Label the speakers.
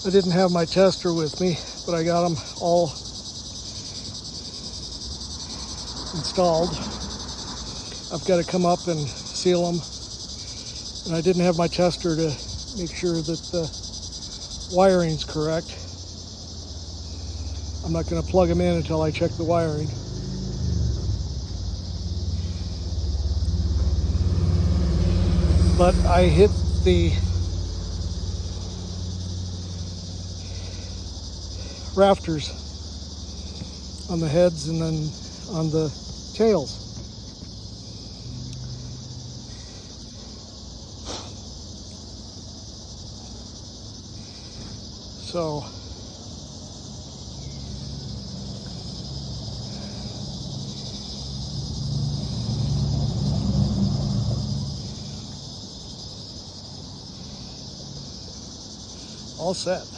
Speaker 1: I didn't have my tester with me, but I got them all installed. I've got to come up and seal them, and I didn't have my tester to make sure that the wiring's correct. I'm not going to plug them in until I check the wiring. But I hit the rafters on the heads and then on the tails. So all set.